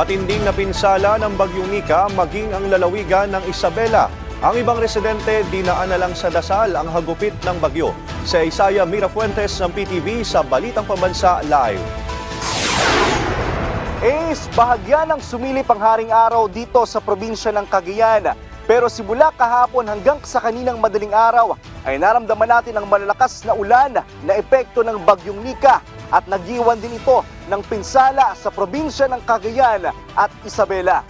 Matinding na pinsala ng Bagyong Nika maging ang lalawigan ng Isabela. Ang ibang residente dinaan na lang sa dasal ang hagupit ng bagyo. Si Isaiah Mirafuentes ng PTV sa Balitang Pambansa Live. Bahagya ng sumilip ang haring araw dito sa probinsya ng Cagayan. Pero simula kahapon hanggang sa kaninang madaling araw ay naramdaman natin ang malalakas na ulan na epekto ng Bagyong Nika at nagiwan din ito ng pinsala sa probinsya ng Cagayan at Isabela.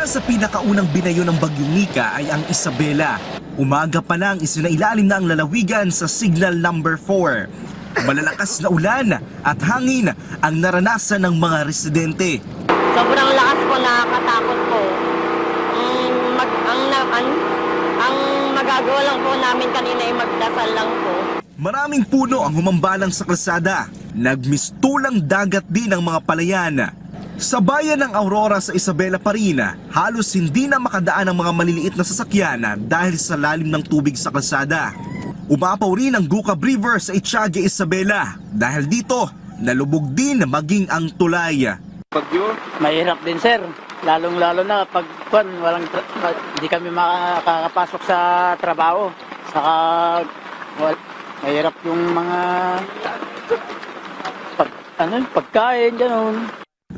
Sa pinakaunang binayo ng Bagyong Nika ay ang Isabela. Umaga pa lang isinailalim na ang lalawigan sa signal number 4. Malalakas na ulan at hangin ang naranasan ng mga residente. Sobrang lakas po, nakakatakot po. Ang magagawa lang po namin kanina ay magdasal lang po. Maraming puno ang humambalang sa kalsada. Nagmistulang dagat din ang mga palayan. Sa bayan ng Aurora sa Isabela pa rin, halos hindi na makadaan ang mga maliliit na sasakyan dahil sa lalim ng tubig sa kalsada. Umapaw rin ang Gucab River sa Itiague, Isabela. Dahil dito, nalubog din maging ang tulay. Mahirap din sir, lalong-lalo na pag hindi kami makakapasok sa trabaho. Saka mahirap yung mga pagkain, gano'n.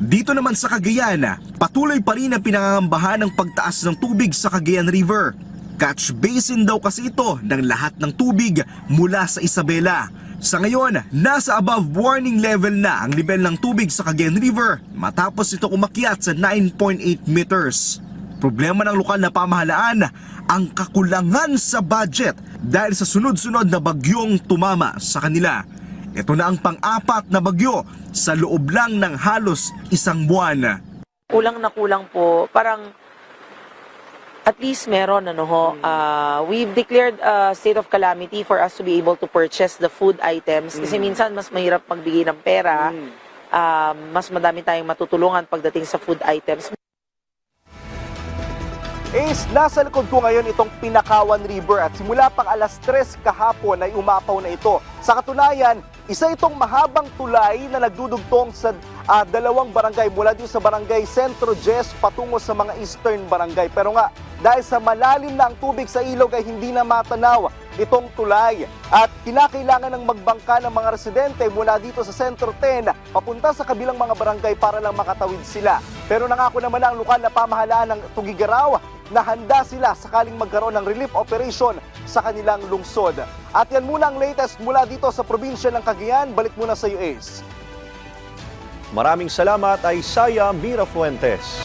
Dito naman sa Cagayan, patuloy pa rin ang pinangangambahan ng pagtaas ng tubig sa Cagayan River. Catch basin daw kasi ito ng lahat ng tubig mula sa Isabela. Sa ngayon, nasa above warning level na ang level ng tubig sa Cagayan River matapos ito umakyat sa 9.8 meters. Problema ng lokal na pamahalaan ang kakulangan sa budget dahil sa sunod-sunod na bagyong tumama sa kanila. Ito na ang pang-apat na bagyo sa loob lang ng halos isang buwan. Kulang na kulang po, parang at least meron we've declared a state of calamity for us to be able to purchase the food items kasi minsan mas mahirap magbigay ng pera, mas madami tayong matutulungan pagdating sa food items. Nasa likod ko ngayon itong Pinakawan River at simula pang alas 3 kahapon ay umapaw na ito. Sa katunayan, isa itong mahabang tulay na nagdudugtong sa dalawang barangay mula dito sa barangay Centro Jess patungo sa mga eastern barangay. Pero nga, dahil sa malalim na ang tubig sa ilog ay hindi na matanaw itong tulay. At kinakailangan ng magbangka ng mga residente mula dito sa Centro 10 papunta sa kabilang mga barangay para lang makatawid sila. Pero nangako naman ang lokal na pamahalaan ng Tugigaraw na handa sila sakaling magkaroon ng relief operation sa kanilang lungsod. At yan muna ang latest mula dito sa probinsya ng Cagayan. Balik muna sa iyo, Ace. Maraming salamat, Isaiah Mirafuentes.